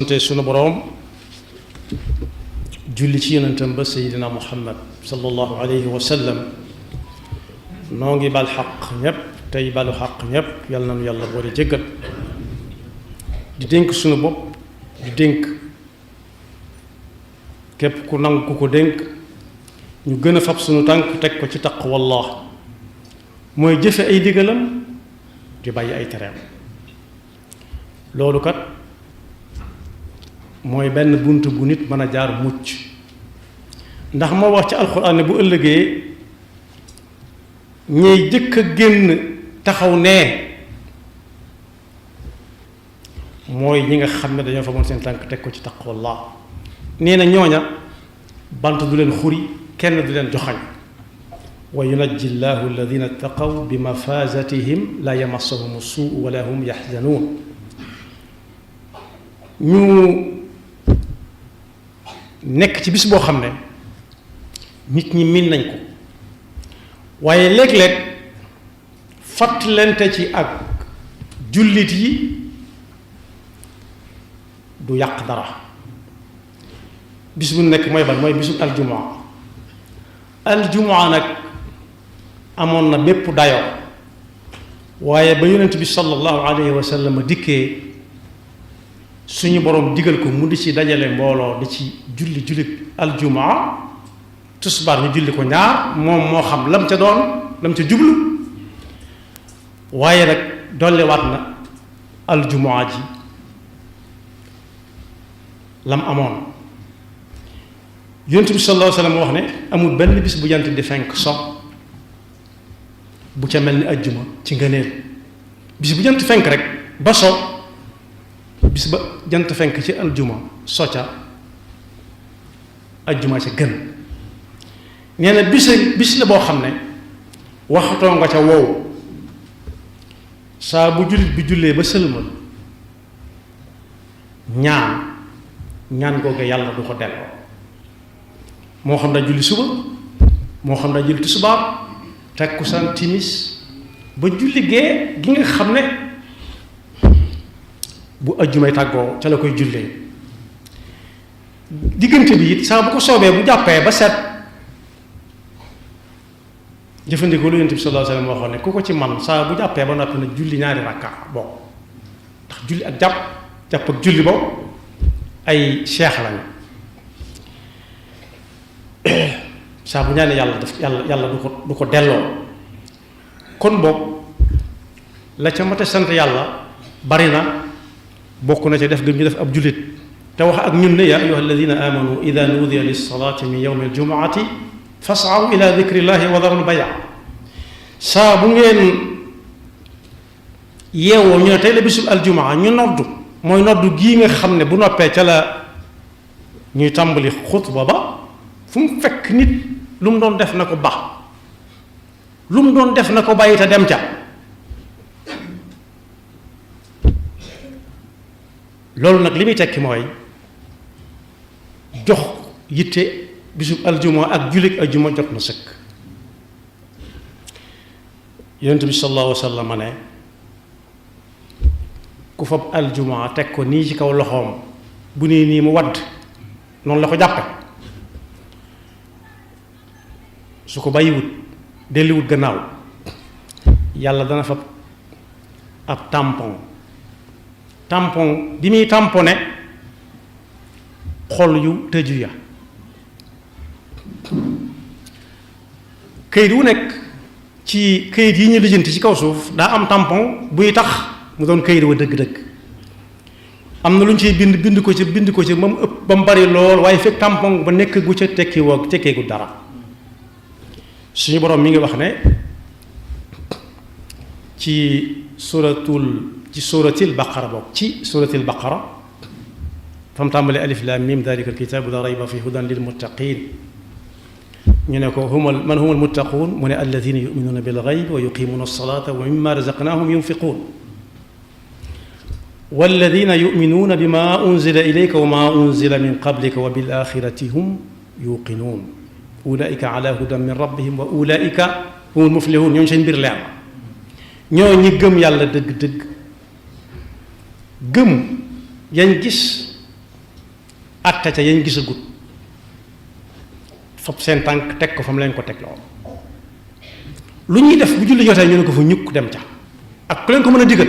te sunu boroom julli ci yonentam ba seydina muhammad sallallahu alayhi wa sallam noo ngi bal xaq ñépp tey balu xaq ñépp yàlla nanu yàlla boole jéggal di dénk sunu bopp di dénk képp ku nangu ku ko dénk ñu gën a fab sunu tànk teg ko ci taqwallah mooy jëfe ay digalam di bàyyi ay tereem loolu kat mooy benn bunt bu nit mën a jaar mucc ndax moo wax ci alxuraan ne bu ëllëgee ñey jëkk a génn taxaw nee mooy ñi nga xam ne dañoo fa moon seen tànk teg ko ci taqwallah nee na ñooña bant du leen xuri kenn du leen joxañ wa yunajji llahu alladina taqaw bi mafazatihim la yamassahum suu wala hum yaxzanuun ñu nekk ci bis boo xam ne nit ñi miin nañ ko waaye léeg-léeg fàttalante ci ak jullit yi du yàq dara bis bu nekk mooy ban mooy bisu aljumaa nag amoon na bépp dayoo waaye ba yonent bi sallallahu alayhi wa sallam dikkee suñu boroom digal ko mu di ci dajale mbooloo di ci julli aljumaa tusbaar ñu julli ko ñaar moom moo xam lam ca doon lam ca jublu waaye nag dolliwaat na aljumaa ji lam amoon yonent bi sallallahu alayhi wa sallam wax ne amul benn bis bu jant di fenk so bu ca mel ni ajjuma ci ngëneel bis bu jant fenk rek ba so bis ba jant fenk ci aljuma socca aljuma ca gën nee na bis la boo xam ne waxatoo nga ca wow saa bu jullit bi jullee ba sëlmal ñaan googu yàlla du ko delloo moo xam daa julli suba moo xam daa julli tisbaar takkusaan timis ba julli gee gi nga xam ne bu ajjumay tàggoo ca la koy jullee diggante bi it saa bu ko soobee bu jàppee ba set jëfandikoo lu Yonent bi sallallahu alayhi wa sallam waxoon ne ku ko ci man saa bu jàppee ba noppi nag julli ñaari rakka bokk ndax julli ak jàpp ak julli boobu ay cheikh lañu saa bu ñaanee yàlla du ko delloo kon boog la ca mate sant yàlla bari na bokk na ci def gëm ñu def ab jullit te wax ak ñun ne yaa ayyuha alladina amanu ida nuudiya lilsalati min yawmi aljumuati fas'aw ila dikrillahi wa darul bay' saa bu ngeen yeewoo ñu ne tey la bisul aljumaa ñu noddu mooy noddu gii nga xam ne bu noppee ca la ñuy tàmbali xutba ba fu mu fekk nit lu mu doon def na ko baax lu mu doon def na ko bàyyi te dem ca loolu nag li muy tekki mooy jox yitte bisub aljuma ak jullit aljuma jot na sëkk yonent bi sallallahu alayhi wa sallam ne ku fab aljuma teg ko nii ci kaw loxoom bu nii mu wadd noonu la ko jàppe su ko bàyyiwut delliwut gannaaw yàlla dana fab ab tampon bi muy tamponné xol yu tëju ya këyit wu nekk ci këyit yi ñu lijjanti ci kaw suuf daa am tampon buy tax mu doon këyit wa dëgg-dëgg am na lu ñu ciy bind ko ci ba mu ëpp ba mu bari lool waaye fekk tampon ba nekk gu ca tekkeegu dara suñu boroom mi ngi wax ne ci suratil baqara bokk ci suratil baqara fam tàmbale alif lam mim dalika alkitabu la rayba fi hudan lilmuttaqin ñu ne ko man hum almuttaquun mu ne alladina yuminuuna bilgayb wa yuqimuna alsalata wa mimma razaqnahum yunfiquun walladina yuminuuna bima unzila ilayka wa ma unzila min qablika wa bilaxirati hum yuqinuun ulaika ala hudan min rabbihim wa ulaika hum almuflihun ñooñu seen mbir leer ñoo ñi gëm yàlla dëgg-dëgg gëm yañ gis atte ca yañ gisagut fop seen tànk teg ko fa mu leen ko teg lool lu ñuy def bu julli jotee ñu ne ko fa ñukk dem ca ak ku leen ko mën a digal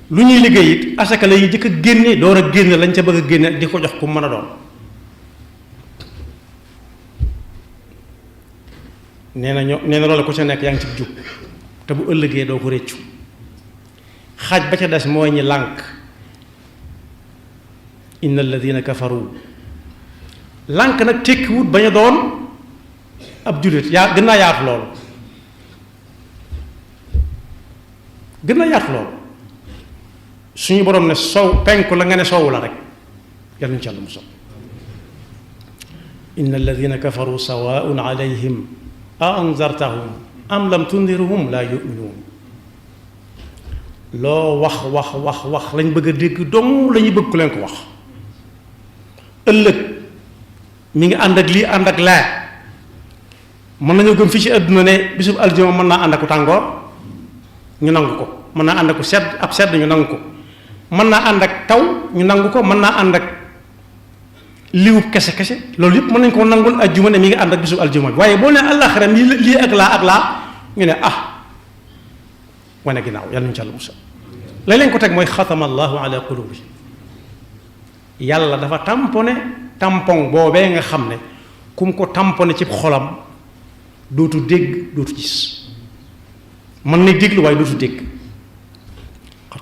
lu ñuy liggéey it asaka la yi jëkk a génne door a génne lañ ca bëgg a génne di ko jox ku mën a doon nee na loolu ku ca nekk yaa ngi ci jub te bu ëllëgee doo ko réccu xaaj ba ca des mooy ñi lànk inna alladina kafaru lànk nag tekkiwut bañ a doon ab jullit yaa gën naa yaatu loolu gën naa yaatu loolu suñu borom ne sow penku la nga ne soowu la rek yàlla ñu ci Yàlla musal inna alladina kafaru sawaun alayhim a anzartahum am lam tundirhum laa yuminuun loo wax lañ bëgg a dégg dong lañuy bëgg ku leen ko wax ëllëg mi ngi ànd ak lii ànd ak laa mën nañoo gëm fii ci àdduna ne bisub aljuma mën naa ànd ak tàngoor ñu nangu ko mën naa ànd ak sedd ñu nangu ko mën naa ànd ak taw ñu nangu ko mën naa ànd ak liwub kese loolu yëpp mën nañ ko nangul aljuma ne mi ngi ànd ak bisub aljuma bi waaye boo ne àllaaxira lii ak laa ñu ne wane ginnaaw yàlla ñu ci Yàlla musal la leen ko teg mooy xatama allahu ala qulubi yàlla dafa tamponné tampon boobee nga xam ne kum ko tamponné ci xolam dootu dégg dootu gis mën na déglu waaye dootu dégg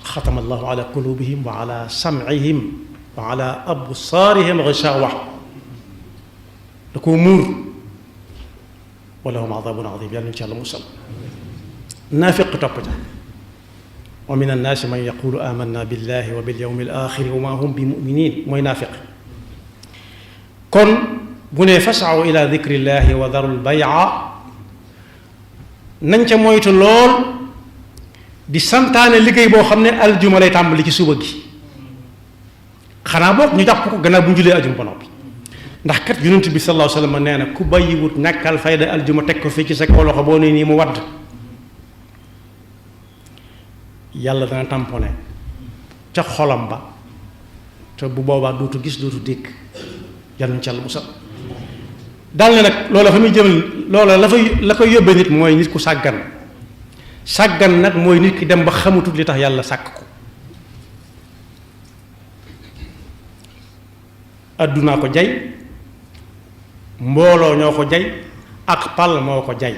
xatama allahu ala qulubihim wa ala sam'ihim wa ala absaarihim gishawa da koo muur wa lahum adabun adim yàlla ñu ci Yàlla musal naafiq topp ca wa min annaasi man yaqulu amanna billahi wa bil yawmi al axiri wa ma hum bi muminin mooy naafiq kon bu ne fasaw ila dikrillahi wa darul bay'a nañ ca moytu lool di santaane liggéey boo xam ne aljuma lay tàmbali ci suba gi xanaa boog ñu jàpp ko gannaaw bu ñu julee aljuma ba noppi ndax kat yonent bi sallallahu alayhi wa sallam nee na ku bàyyiwut ñàkkal fayda aljuma teg ko fii ci sa kaw loxo boo ne nii mu wadd yàlla dana tamponné ca xolam ba te bu boobaa dootu gis dootu dégg yàlla ñu ci Yàlla musal daal ne nag loola fa muy jëmal loola la koy yóbbee nit mooy nit ku sàggan nag mooy nit ki dem ba xamatut li tax yàlla sàkk ko addunaa ko jay mbooloo ñoo ko jay ak pal moo ko jay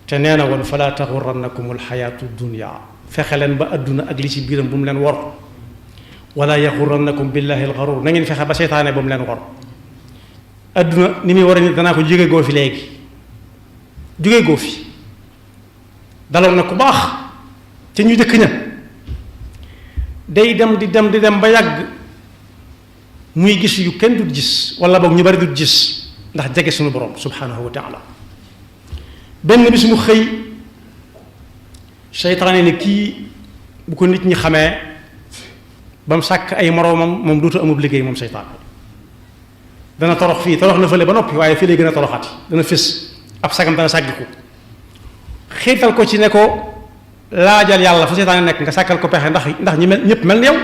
te nee na woon fala taxurannakum alxayaatu dunya fexe leen ba adduna ak li ci biiram bu mu leen wor wala yaxurannakum billahi alxarur na ngeen fexe ba seytaane bu mu leen wor adduna ni muy war a nit danaa ko jóge goo fi léegi jóge goo fi daloon na ku baax te ñu jëkk ña day dem di dem ba yàgg muy gis yu kenn dut gis wala boog ñu bari dut gis ndax jege suñu borom subhanahu wa taala benn bis mu xëy seytaane ne kii bu ko nit ñi xamee ba mu sàkk ay moroomam moom dootu amub liggéey moom seytaane dana torox fii torox na fële ba noppi waaye fii lay gën a toroxati dana fés ab sagam dana sàggiku xiital ko ci ne ko laajal yàlla fu seytaane nekk nga sàkkal ko pexe ndax ñi mel ñëpp mel ni yow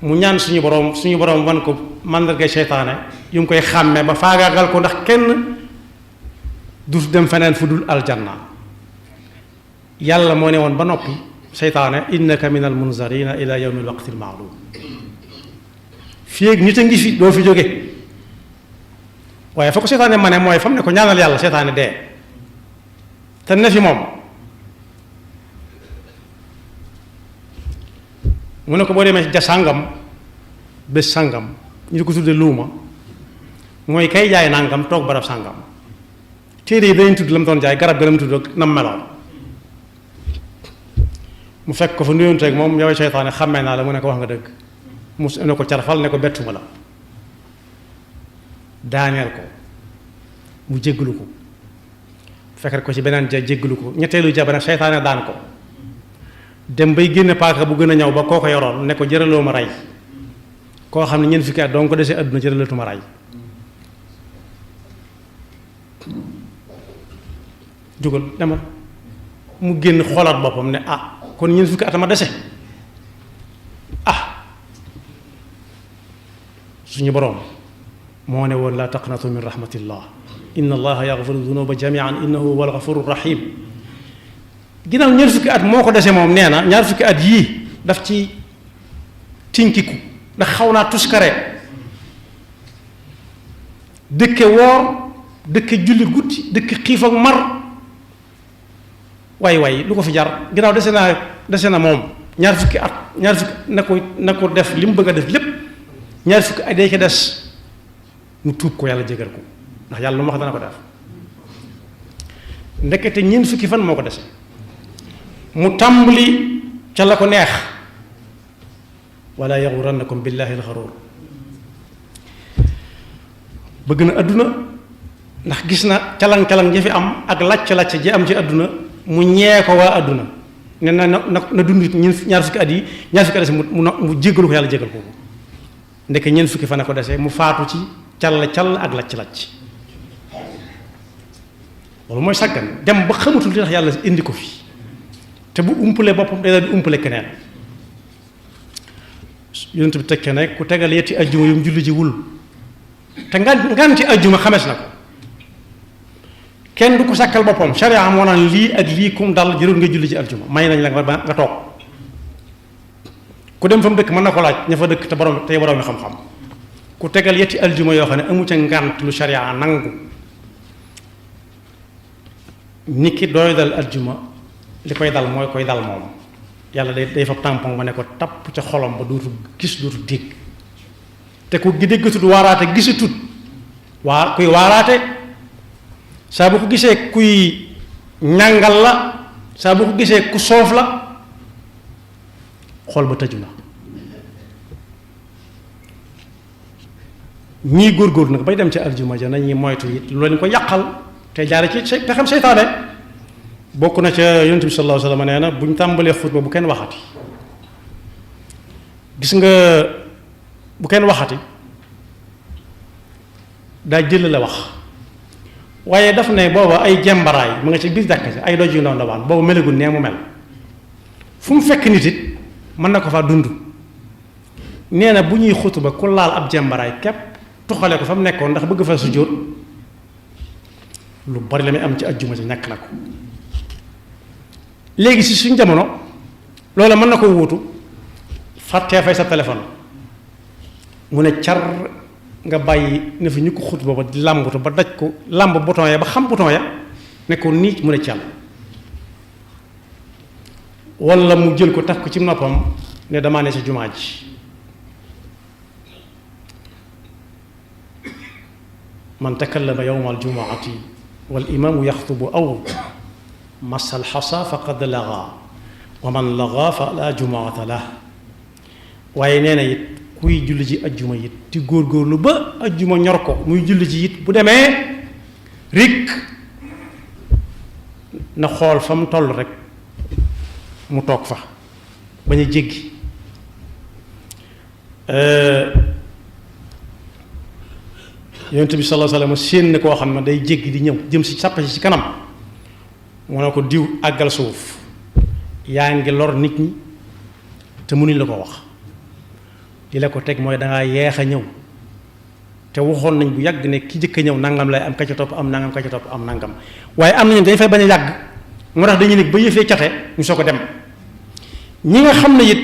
mu ñaan suñu borom wan ko màndargay seytaane yu mu koy xàmmee ba faagaagal ko ndax kenn du dem feneen fu dul aljanna yàlla moo ne woon ba noppi seytaane innaka min al munzarina ila yawmi al waqti al maalum fii ak nit a ngi fi doo fi jóge waaye fa ko seytaane ma ne mooy fam ne ko ñaanal yàlla seytaane dee te ne fi moom mu ne ko boo demee ja sàngam bés sàngam ñu di ko tudde luuma mooy kay jaay nàngam toog barab sàngam téere yi dañuy tudd la mu doon jaay garab ga la mu tudd ak nam meloon mu fekk ko fa nuyonteeg moom yow seytaane xàmmee naa la mu ne ko wax nga dëgg mu ne ko carfal ne ko bettuma la daaneel ko mu jéggalu ko fekk ko ci beneen ja jéggalu ko ñetteelu ja ba nag seytaane daan ko dem bay génne paaka bu gën a ñaw ba koo ko yoroon ne ko jëraloo ma rey koo xam ne ñeent fukki at donc ko desee àdduna jëralatuma rey jógal demal mu génn xoolaat boppam ne kon ñeent fukki at ma dese suñu borom moo ne woon laa taqnatu min rahmatillah inna allaha yaghfiru dunuba jamian innahu huwal ghafuru rahim ginnaaw ñaar fukki at moo ko dese moom nee na ñaar fukki at yii daf ci tinkiku ndax xaw naa tuskare dëkke woor dëkke julli guddi dëkke xiif ak mar waay lu ko fi jar ginnaaw dese na moom ñaar fukki at na ko def li mu bëgg a def lépp ñaar fukki at day ko des mu tuub ko yàlla jégal ko ndax yàlla lu mu wax dana ko def ndekete ñeent fukki fan moo ko dese mu tàmbali ca la ko neex wala yaxurannakum billahi alxaruur bëgg na adduna ndax gis na calang-calang ji fi am ak lacc-lacc ji am ci adduna mu ñee ko waa adduna ne na dund ñaar fukki at yi ñaar fukki at dese mu jéggalu ko yàlla jégal ko ndeke ñeent fukki fan a ko dese mu faatu ci call ak lacc-lacc loolu mooy sàggan dem ba xamatul li tax yàlla indi ko fi te bu umpale boppam day daal di umpale keneen yonent bi tekke ne ku tegal yetti ajjuma yu mu julli ji wul te nganti ajjuma xamees na ko kenn du ko sàkkal boppam sharia moo naan lii ak lii kum dal jërul nga julli ji aljuma may nañ la nga toog ku dem fa mu dëkk mën na ko laaj ña fa dëkk te borom mi xam-xam ku tegal yetti aljuma yoo xam ne amu ca ngant lu sharia nangu nit ki dooy dal aljuma li koy dal mooy koy dal moom yàlla day fab tampon ba ne ko tapp ca xolom ba dootu gis dootu dégg te ku gi déggatut waaraate gisatut kuy waaraate saa bu ko gisee kuy ñàngal la saa bu ko gisee ku soof la xol ba tëju na ñii góorgóorlu nag bay dem ca aljuma ja nañuy moytu it lu leen ko yàqal te jaare ci pexem seytaane bokk na ca yonent bi sallallahu alayhi wa sallam nee na bu ñu tàmbalee xutba bu kenn waxati gis nga bu kenn waxati daa jël la wax waaye daf ne booba ay jembaraay mu nga ci biir jàkka si ay doj yu ndaw ndawaan booba melagul nee mu mel fu mu fekk nit it mën na ko faa dund nee na bu ñuy xutba ku laal ab jembaraay képp tuxale ko fa mu nekkoon ndax bëgg fa sujjóot lu bari la muy am ci ajjuma ci ñàkk na ko léegi si suñ jamono loola mën na ko wuutu fàttee fay sa téléphone mu ne car nga bàyyi ne fi ñu ko xutba ba di làmbatu ba daj ko làmb bouton ya ba xam bouton ya ne ko nii mu ne cal walla mu jël ko taf ko ci noppam ne damaa ne ci jumaa ji man takallama yawma aljumaati wal imaamu yaxtubu aw masal xasa faqad laga wa man laga fa la jumaata la waaye nee na it kuy julli ji ajjuma it di góorgóorlu ba ajjuma ñor ko muy julli ji it bu demee rik na xool fa mu toll rek mu toog fa bañ a jéggi yonent bi sallallahu alayhi wa sallam séen ne koo xam ne day jéggi di ñëw jëm si sàpp si ci kanam mu ne ko diw àggal suuf yaa ngi lor nit ñi te mënuñ la ko wax li la ko teg mooy dangaa yeex a ñëw te waxoon nañ bu yàgg ne ki jëkk a ñëw nangam lay am ka ca topp am nangam ka ca topp am nangam waaye am nañu dañ fay bañ a yàgg moo tax dañuy nekk ba yëfee cate ñu soo ko dem ñi nga xam ne it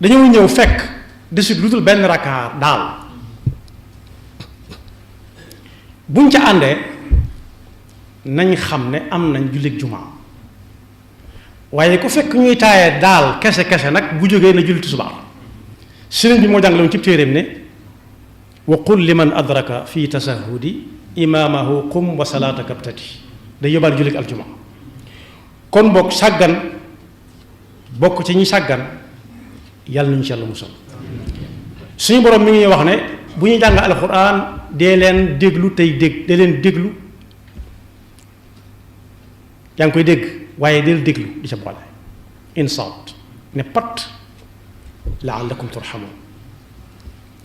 dañoo ñëw fekk desut lu dul benn rakkaar daal buñ ca àndee nañ xam ne am nañ jullit jumaa waaye ku fekk ñuy taaye daal kese nag bu jógee na julli tisbaar sëriñ bi moo jàngale woon ci téeréem ne wa qul liman adraka fi tasahudi imaamahu qum wa salaataka abtati day yóbbaal jullit aljuma kon bokk sàggan bokk ci ñi sàggan yàlla nañu ci yàlla musal suñu borom mi ngi wax ne bu ñuy jàng alxuraan dee leen déglu tey dee leen déglu yaa ngi koy dégg waaye deel déglu di ca boole insaat ne pat laallakum turhamun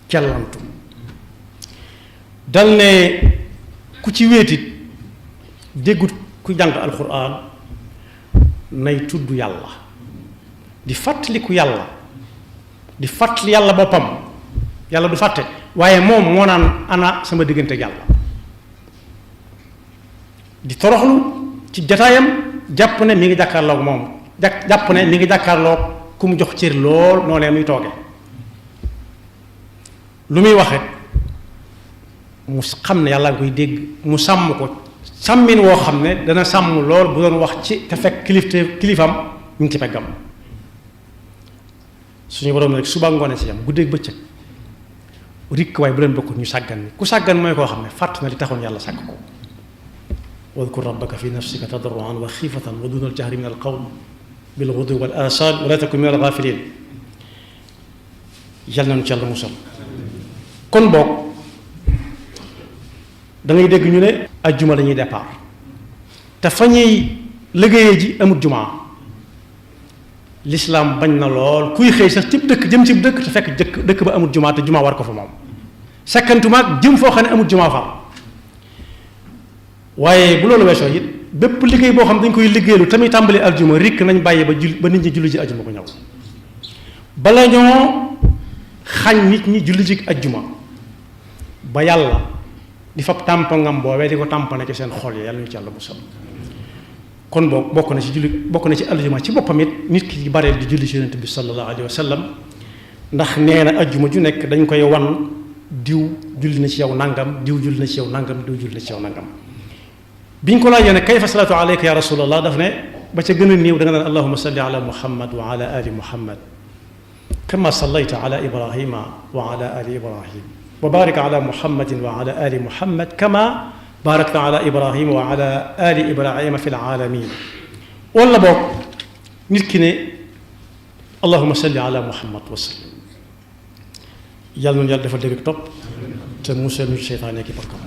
cellantu dal ne ku ci wéetit déggut ku jàng alxuraan nay tudd yàlla di fàttaliku yàlla di fàttali yàlla boppam yàlla du fàtte waaye moom moo naan ana sama diggante yàlla di toroxlu ci jataayam jàpp ne mi ngi jàkkaarloog moom jàpp ne mi ngi jàkkaarloog ku mu jox cër lool noonee muy tooge lu muy waxe mu xam ne yàlla nga koy dégg mu sàmm ko sàmmin woo xam ne dana sàmm lool bu doon wax ci te fekk kilifam ñu ngi ci peggam suñu borom rek suba ngoone si yam guddeeg bëccëg rikk waaye bu leen bokk ñu sàggan ni ku sàggan mooy koo xam ne fàtt na li taxoon yàlla sàkk ko wadkur rabbaka fi nafsika tadarruan wa xiifatan wa duna aljahri min alqawl bilgudwi wal asal wala takun min alghafilin yal nañu ci yàlla musal kon boog da ngay dégg ñu ne ajjuma la ñuy départ te fa ñuy liggéeyee ji amut jumaa lislaam bañ na lool kuy xëy sax cib dëkk jëm cib dëkk te fekk dëkk ba amut jumaa te jumaa war ko fa moom sakkantumaag jëm foo xam ne amut jumaa fa waaye bu loolu weesoo it bépp liggéey boo xam dañ koy liggéeylu tamit tàmbali aljuma rikk nañ bàyyi ba nit ñi julli ji aljuma ko ñëw bala ñoo xañ nit ñi julli ji aljuma ba yàlla di fab tàmpangam boobee di ko tàmpane ci seen xol yi yàlla ñu ci yàlla bu sal kon bokk na ci aljuma ci boppam it nit ki bareel di julli ci yonent bi sallallahu alayhi wa sallam ndax nee na aljuma ju nekk dañ koy wan diw julli na ci yow nangam diw julli na ci yow nangam diw julli na ci yow nangam biñ ko laajee ne kayfa salaatu alayka ya rasulallah daf ne ba ca gën a néew da nga naan allahuma salli ala muhammad wa ala ali muhammad kama sallayta ala ibrahima wa ala ali ibrahim wa barik ala muhammadin wa ala ali muhammad kama barakta ala ibrahima wa ala ali ibrahima fi lalamin wala boog nit ki ne allahuma salli ala muhammad wa sallim yàlla noonu yàlla dafa dégg topp te musal ñu seytaane ki barkam